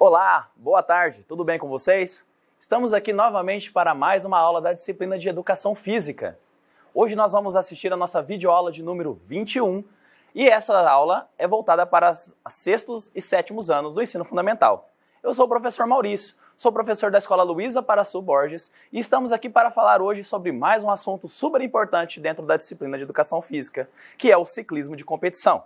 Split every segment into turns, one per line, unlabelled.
Olá, boa tarde, tudo bem com vocês? Estamos aqui novamente para mais uma aula da disciplina de Educação Física. Hoje nós vamos assistir a nossa videoaula de número 21 e essa aula é voltada para os sextos e sétimos anos do ensino fundamental. Eu sou o professor Maurício, sou professor da Escola Luísa Paraçu Borges e estamos aqui para falar hoje sobre mais um assunto super importante dentro da disciplina de Educação Física, que é o ciclismo de competição.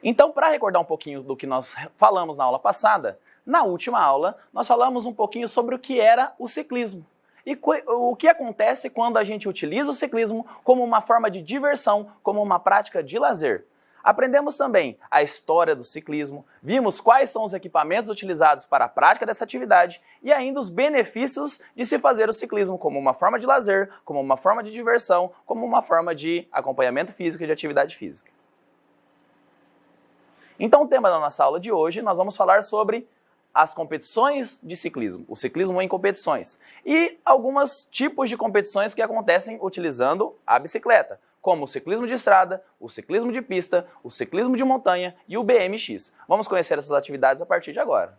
Então, para recordar um pouquinho do que nós falamos na aula passada, na última aula nós falamos um pouquinho sobre o que era o ciclismo e o que acontece quando a gente utiliza o ciclismo como uma forma de diversão, como uma prática de lazer. Aprendemos também a história do ciclismo, vimos quais são os equipamentos utilizados para a prática dessa atividade e ainda os benefícios de se fazer o ciclismo como uma forma de lazer, como uma forma de diversão, como uma forma de acompanhamento físico e de atividade física. Então, o tema da nossa aula de hoje, nós vamos falar sobre as competições de ciclismo, o ciclismo em competições, e alguns tipos de competições que acontecem utilizando a bicicleta, como o ciclismo de estrada, o ciclismo de pista, o ciclismo de montanha e o BMX. Vamos conhecer essas atividades a partir de agora.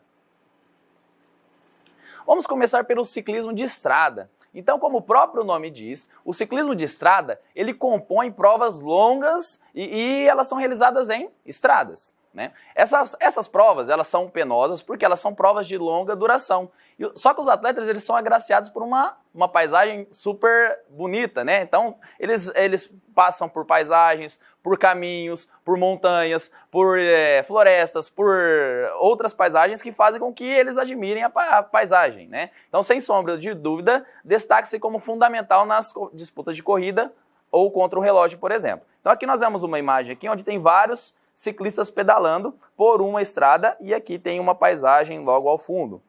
Vamos começar pelo ciclismo de estrada. Então, como o próprio nome diz, o ciclismo de estrada, ele compõe provas longas e elas são realizadas em estradas, né? Essas provas, elas são penosas porque elas são provas de longa duração. Só que os atletas, eles são agraciados por uma paisagem super bonita, né? Então, eles passam por paisagens, por caminhos, por montanhas, por florestas, por outras paisagens que fazem com que eles admirem a paisagem, né? Então, sem sombra de dúvida, destaque-se como fundamental nas disputas de corrida ou contra o relógio, por exemplo. Então, aqui nós vemos uma imagem aqui onde tem vários ciclistas pedalando por uma estrada e aqui tem uma paisagem logo ao fundo.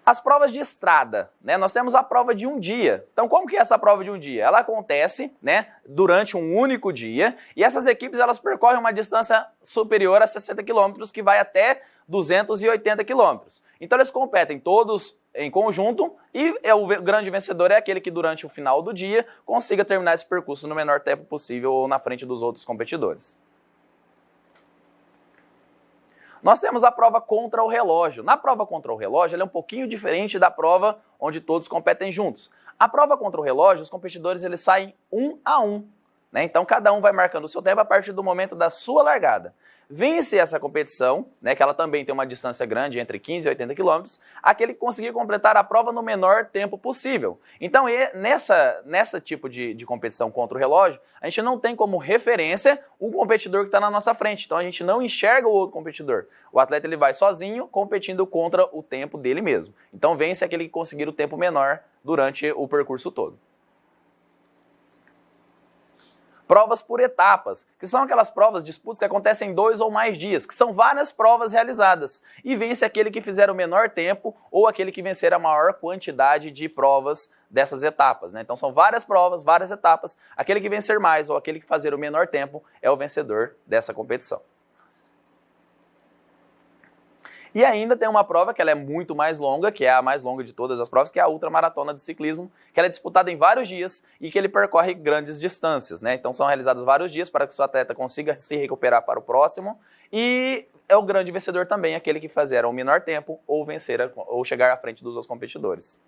As provas de estrada, né? Nós temos a prova de um dia. Então, como que é essa prova de um dia? Ela acontece, né, durante um único dia e essas equipes elas percorrem uma distância superior a 60 km, que vai até 280 km. Então, eles competem todos em conjunto e o grande vencedor é aquele que durante o final do dia consiga terminar esse percurso no menor tempo possível ou na frente dos outros competidores. Nós temos a prova contra o relógio. Na prova contra o relógio, ela é um pouquinho diferente da prova onde todos competem juntos. A prova contra o relógio, os competidores eles saem 1 a 1, né? Então, cada um vai marcando o seu tempo a partir do momento da sua largada. Vence essa competição, né, que ela também tem uma distância grande, entre 15 e 80 km, aquele que conseguir completar a prova no menor tempo possível. Então, nessa tipo de competição contra o relógio, a gente não tem como referência um competidor que está na nossa frente. Então, a gente não enxerga o outro competidor. O atleta ele vai sozinho, competindo contra o tempo dele mesmo. Então, vence aquele que conseguir o tempo menor durante o percurso todo. Provas por etapas, que são aquelas provas, disputas que acontecem em 2 ou mais dias, que são várias provas realizadas. E vence aquele que fizer o menor tempo ou aquele que vencer a maior quantidade de provas dessas etapas, né? Então são várias provas, várias etapas. Aquele que vencer mais ou aquele que fazer o menor tempo é o vencedor dessa competição. E ainda tem uma prova que ela é muito mais longa, que é a mais longa de todas as provas, que é a ultramaratona de ciclismo, que ela é disputada em vários dias e que ele percorre grandes distâncias, né? Então são realizados vários dias para que o seu atleta consiga se recuperar para o próximo e é o grande vencedor também, aquele que fizer o menor tempo ou vencer ou chegar à frente dos outros competidores.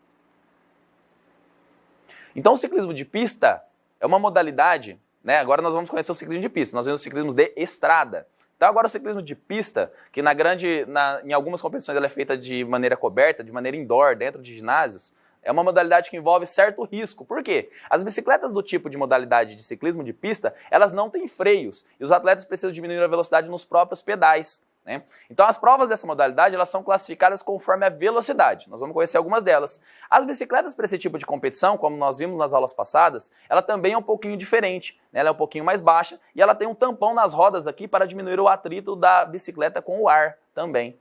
Então o ciclismo de pista é uma modalidade, né? Agora nós vamos conhecer o ciclismo de pista, nós vemos o ciclismo de estrada. Então agora o ciclismo de pista, que em algumas competições ela é feita de maneira coberta, de maneira indoor, dentro de ginásios, é uma modalidade que envolve certo risco. Por quê? As bicicletas do tipo de modalidade de ciclismo de pista, elas não têm freios e os atletas precisam diminuir a velocidade nos próprios pedais, né? Então as provas dessa modalidade elas são classificadas conforme a velocidade. Nós vamos conhecer algumas delas. As bicicletas para esse tipo de competição, como nós vimos nas aulas passadas, ela também é um pouquinho diferente, né? Ela é um pouquinho mais baixa e ela tem um tampão nas rodas aqui para diminuir o atrito da bicicleta com o ar também.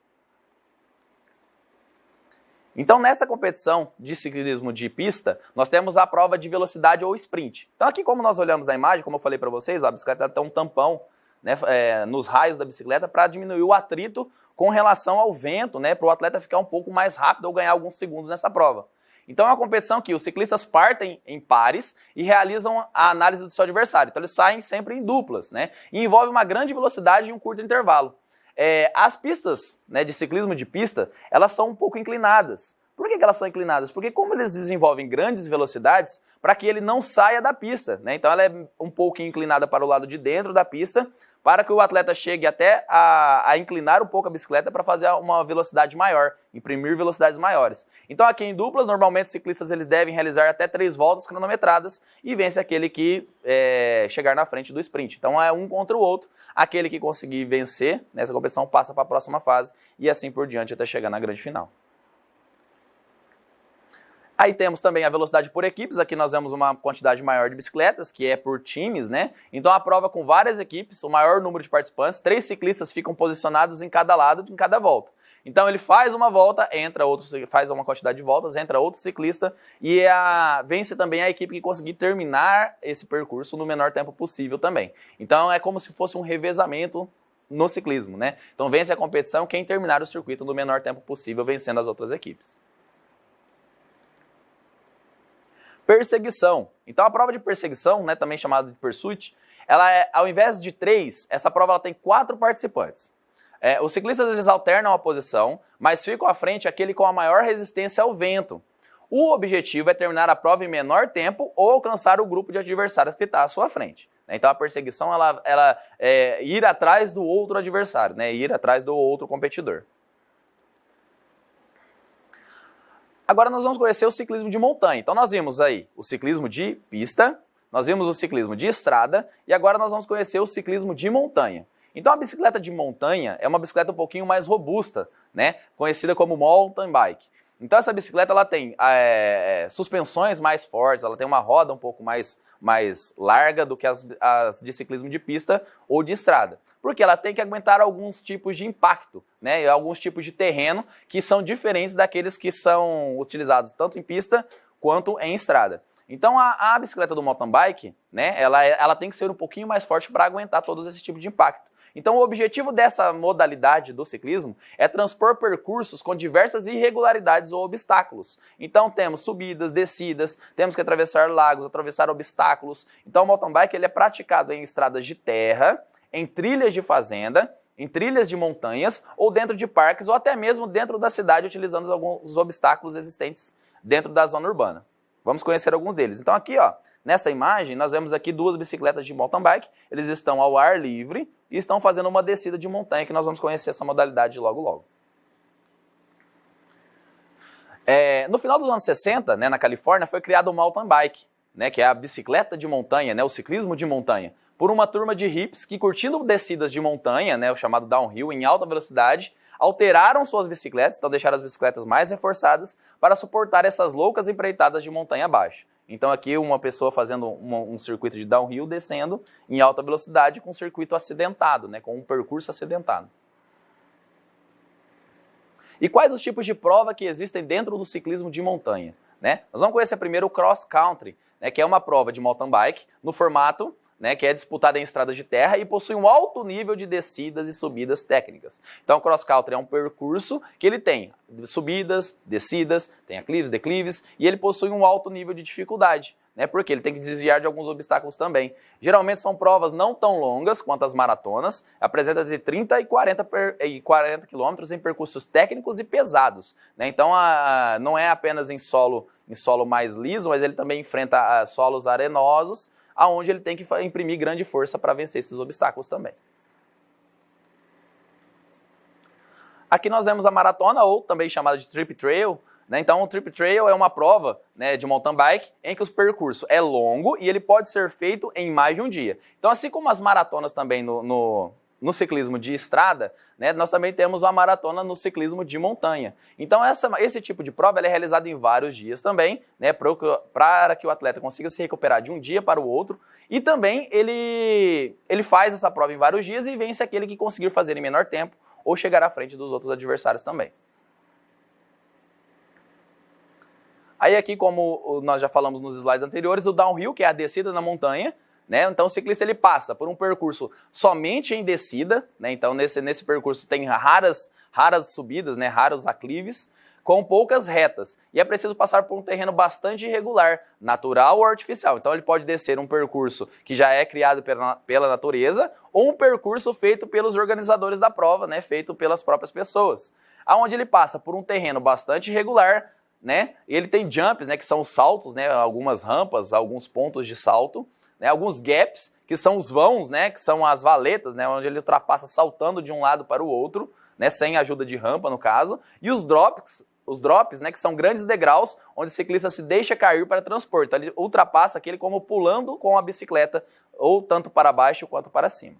Então nessa competição de ciclismo de pista, nós temos a prova de velocidade ou sprint. Então aqui como nós olhamos na imagem, como eu falei para vocês, a bicicleta tem um tampão, né, nos raios da bicicleta para diminuir o atrito com relação ao vento, né, para o atleta ficar um pouco mais rápido ou ganhar alguns segundos nessa prova. Então é uma competição que os ciclistas partem em pares e realizam a análise do seu adversário. Então eles saem sempre em duplas, né? E envolve uma grande velocidade e um curto intervalo. As pistas, né, de ciclismo de pista, elas são um pouco inclinadas. Por que elas são inclinadas? Porque como eles desenvolvem grandes velocidades, para que ele não saia da pista, né? Então ela é um pouco inclinada para o lado de dentro da pista, para que o atleta chegue até a inclinar um pouco a bicicleta para fazer uma velocidade maior, imprimir velocidades maiores. Então aqui em duplas, normalmente os ciclistas eles devem realizar até 3 voltas cronometradas e vence aquele que chegar na frente do sprint. Então é um contra o outro, aquele que conseguir vencer nessa competição passa para a próxima fase e assim por diante até chegar na grande final. Aí temos também a velocidade por equipes, aqui nós vemos uma quantidade maior de bicicletas, que é por times, né? Então a prova com várias equipes, o maior número de participantes, 3 ciclistas ficam posicionados em cada lado, em cada volta. Então ele faz uma volta, entra outro, faz uma quantidade de voltas, entra outro ciclista e vence também a equipe que conseguir terminar esse percurso no menor tempo possível também. Então é como se fosse um revezamento no ciclismo, né? Então vence a competição quem terminar o circuito no menor tempo possível, vencendo as outras equipes. Perseguição. Então a prova de perseguição, né, também chamada de pursuit, ela ao invés de 3, essa prova ela tem 4 participantes. Os ciclistas eles alternam a posição, mas ficam à frente aquele com a maior resistência ao vento. O objetivo é terminar a prova em menor tempo ou alcançar o grupo de adversários que está à sua frente. Então a perseguição ela é ir atrás do outro adversário, né, ir atrás do outro competidor. Agora nós vamos conhecer o ciclismo de montanha. Então nós vimos aí o ciclismo de pista, nós vimos o ciclismo de estrada e agora nós vamos conhecer o ciclismo de montanha. Então a bicicleta de montanha é uma bicicleta um pouquinho mais robusta, né? Conhecida como mountain bike. Então essa bicicleta ela tem suspensões mais fortes, ela tem uma roda um pouco mais larga do que as de ciclismo de pista ou de estrada. Porque ela tem que aguentar alguns tipos de impacto, né? Alguns tipos de terreno que são diferentes daqueles que são utilizados tanto em pista quanto em estrada. Então a bicicleta do mountain bike, né, ela tem que ser um pouquinho mais forte para aguentar todos esses tipos de impacto. Então o objetivo dessa modalidade do ciclismo é transpor percursos com diversas irregularidades ou obstáculos. Então temos subidas, descidas, temos que atravessar lagos, atravessar obstáculos. Então o mountain bike ele é praticado em estradas de terra, em trilhas de fazenda, em trilhas de montanhas ou dentro de parques ou até mesmo dentro da cidade utilizando alguns obstáculos existentes dentro da zona urbana. Vamos conhecer alguns deles. Então aqui, ó, nessa imagem, nós vemos aqui 2 bicicletas de mountain bike, eles estão ao ar livre e estão fazendo uma descida de montanha, que nós vamos conhecer essa modalidade logo logo. No final dos anos 60, né, na Califórnia, foi criado o mountain bike, né, que é a bicicleta de montanha, né, o ciclismo de montanha, por uma turma de hippies que, curtindo descidas de montanha, né, o chamado downhill, em alta velocidade, alteraram suas bicicletas, então deixaram as bicicletas mais reforçadas para suportar essas loucas empreitadas de montanha abaixo. Então aqui uma pessoa fazendo um circuito de downhill, descendo em alta velocidade com um circuito acidentado, né, com um percurso acidentado. E quais os tipos de prova que existem dentro do ciclismo de montanha? Né? Nós vamos conhecer primeiro o cross country, né, que é uma prova de mountain bike no formato, né, que é disputada em estradas de terra e possui um alto nível de descidas e subidas técnicas. Então o cross country é um percurso que ele tem subidas, descidas, tem aclives, declives e ele possui um alto nível de dificuldade, né, porque ele tem que desviar de alguns obstáculos também. Geralmente são provas não tão longas quanto as maratonas, apresenta de 30 e 40 quilômetros em percursos técnicos e pesados, né? Então não é apenas em solo mais liso, mas ele também enfrenta solos arenosos, aonde ele tem que imprimir grande força para vencer esses obstáculos também. Aqui nós vemos a maratona, ou também chamada de trip trail, né? Então o trip trail é uma prova, né, de mountain bike em que o percurso é longo e ele pode ser feito em mais de um dia. Então assim como as maratonas também no ciclismo de estrada, né, nós também temos uma maratona no ciclismo de montanha. Então esse tipo de prova ela é realizada em vários dias também, né, para que o atleta consiga se recuperar de um dia para o outro. E também ele faz essa prova em vários dias e vence aquele que conseguir fazer em menor tempo ou chegar à frente dos outros adversários também. Aí aqui, como nós já falamos nos slides anteriores, o downhill, que é a descida na montanha, né? Então o ciclista ele passa por um percurso somente em descida, né? Então nesse percurso tem raras subidas, né? Raros aclives, com poucas retas, e é preciso passar por um terreno bastante irregular, natural ou artificial. Então ele pode descer um percurso que já é criado pela natureza, ou um percurso feito pelos organizadores da prova, né, feito pelas próprias pessoas, aonde ele passa por um terreno bastante irregular, né, ele tem jumps, né, que são os saltos, né, algumas rampas, alguns pontos de salto, né, alguns gaps, que são os vãos, né, que são as valetas, né, onde ele ultrapassa saltando de um lado para o outro, né, sem ajuda de rampa no caso, e os drops, né, que são grandes degraus, onde o ciclista se deixa cair para transporte. Então ele ultrapassa aquele como pulando com a bicicleta, ou tanto para baixo quanto para cima.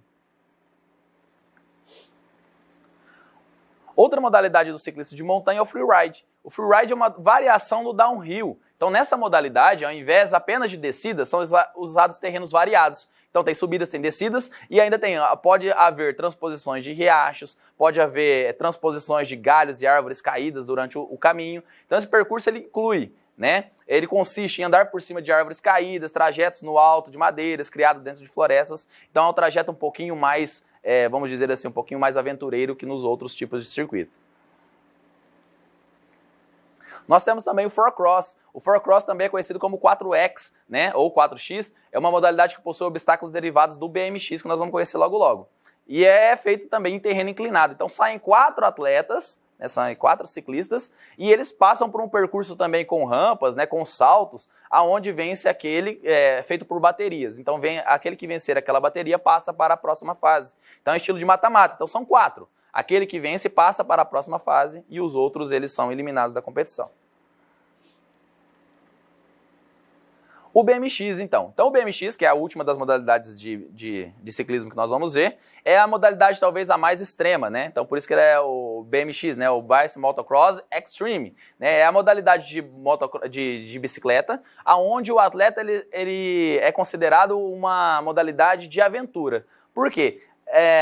Outra modalidade do ciclista de montanha é o freeride. O freeride é uma variação do downhill. Então nessa modalidade, ao invés apenas de descidas, são usados terrenos variados. Então tem subidas, tem descidas e ainda pode haver transposições de riachos, pode haver transposições de galhos e árvores caídas durante o caminho. Então esse percurso ele inclui, né? Ele consiste em andar por cima de árvores caídas, trajetos no alto de madeiras, criados dentro de florestas. Então é um trajeto um pouquinho mais, vamos dizer assim, um pouquinho mais aventureiro que nos outros tipos de circuito. Nós temos também o 4Cross. O 4Cross também é conhecido como 4X, né, ou 4X. É uma modalidade que possui obstáculos derivados do BMX, que nós vamos conhecer logo logo. E é feito também em terreno inclinado. Então saem 4 atletas, né, saem 4 ciclistas, e eles passam por um percurso também com rampas, né, com saltos, aonde vence aquele feito por baterias. Então aquele que vencer aquela bateria passa para a próxima fase. Então é estilo de mata-mata. Então são 4. Aquele que vence passa para a próxima fase e os outros eles são eliminados da competição. O BMX, então. Então o BMX, que é a última das modalidades de ciclismo que nós vamos ver, é a modalidade talvez a mais extrema, né? Então por isso que ele é o BMX, né? O Bicycle Motocross Extreme, né? É a modalidade de bicicleta, aonde o atleta ele é considerado uma modalidade de aventura. Por quê?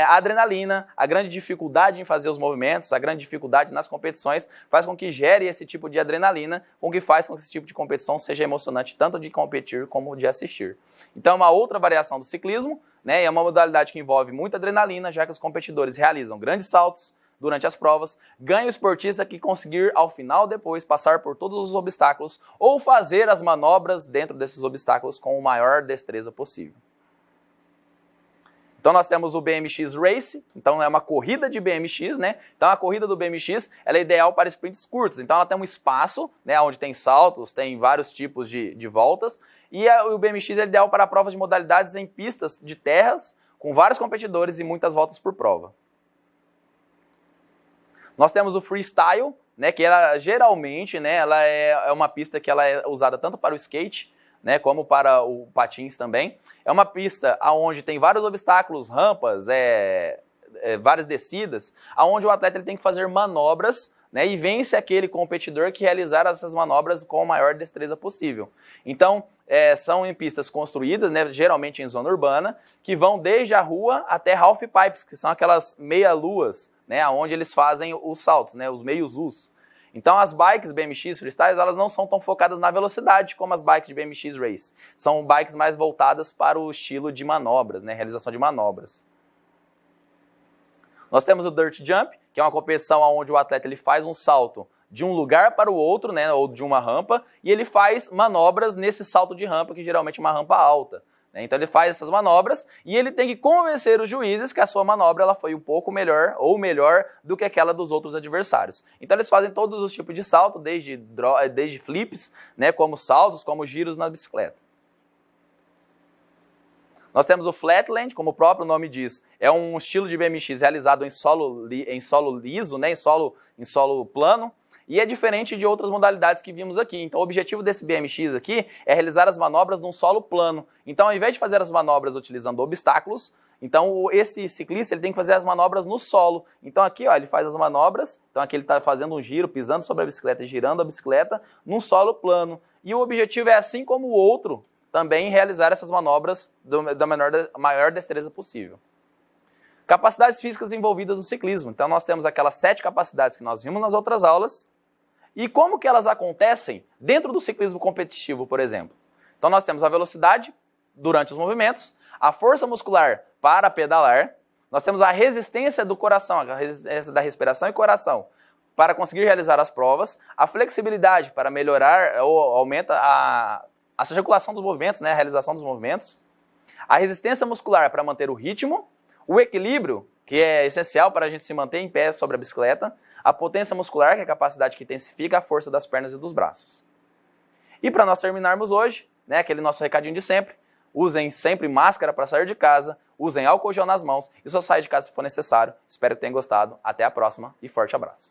A adrenalina, a grande dificuldade em fazer os movimentos, a grande dificuldade nas competições faz com que gere esse tipo de adrenalina, com que faz com que esse tipo de competição seja emocionante tanto de competir como de assistir. Então é uma outra variação do ciclismo, né? É uma modalidade que envolve muita adrenalina, já que os competidores realizam grandes saltos durante as provas, ganha o esportista que conseguir ao final depois passar por todos os obstáculos ou fazer as manobras dentro desses obstáculos com a maior destreza possível. Então nós temos o BMX Race, então é uma corrida de BMX, né? Então a corrida do BMX ela é ideal para sprints curtos, então ela tem um espaço, né, onde tem saltos, tem vários tipos de voltas, e o BMX é ideal para provas de modalidades em pistas de terras, com vários competidores e muitas voltas por prova. Nós temos o Freestyle, né, que ela geralmente, né, ela é uma pista que ela é usada tanto para o skate, né, como para o patins também. É uma pista onde tem vários obstáculos, rampas, várias descidas, onde o atleta ele tem que fazer manobras, né, e vence aquele competidor que realizar essas manobras com a maior destreza possível. Então, são em pistas construídas, né, geralmente em zona urbana, que vão desde a rua até half pipes, que são aquelas meia-luas, né, onde eles fazem os saltos, né, os meios-us. Então as bikes BMX Freestyles, elas não são tão focadas na velocidade como as bikes de BMX Race. São bikes mais voltadas para o estilo de manobras, né, realização de manobras. Nós temos o Dirt Jump, que é uma competição onde o atleta ele faz um salto de um lugar para o outro, né, ou de uma rampa, e ele faz manobras nesse salto de rampa, que geralmente é uma rampa alta. Então ele faz essas manobras e ele tem que convencer os juízes que a sua manobra ela foi um pouco melhor ou melhor do que aquela dos outros adversários. Então eles fazem todos os tipos de salto, desde flips, né, como saltos, como giros na bicicleta. Nós temos o Flatland, como o próprio nome diz, é um estilo de BMX realizado em solo liso, né, em solo plano. E é diferente de outras modalidades que vimos aqui. Então o objetivo desse BMX aqui é realizar as manobras num solo plano. Então ao invés de fazer as manobras utilizando obstáculos, então esse ciclista ele tem que fazer as manobras no solo. Então aqui ó, ele faz as manobras, então aqui ele está fazendo um giro, pisando sobre a bicicleta, girando a bicicleta num solo plano. E o objetivo é, assim como o outro, também realizar essas manobras da maior destreza possível. Capacidades físicas envolvidas no ciclismo. Então nós temos aquelas 7 capacidades que nós vimos nas outras aulas. E como que elas acontecem dentro do ciclismo competitivo, por exemplo? Então nós temos a velocidade durante os movimentos, a força muscular para pedalar, nós temos a resistência do coração, a resistência da respiração e coração para conseguir realizar as provas, a flexibilidade para melhorar ou aumenta a circulação dos movimentos, né, a realização dos movimentos, a resistência muscular para manter o ritmo, o equilíbrio, que é essencial para a gente se manter em pé sobre a bicicleta, a potência muscular, que é a capacidade que intensifica a força das pernas e dos braços. E para nós terminarmos hoje, né, aquele nosso recadinho de sempre, usem sempre máscara para sair de casa, usem álcool gel nas mãos e só saia de casa se for necessário. Espero que tenham gostado. Até a próxima e forte abraço.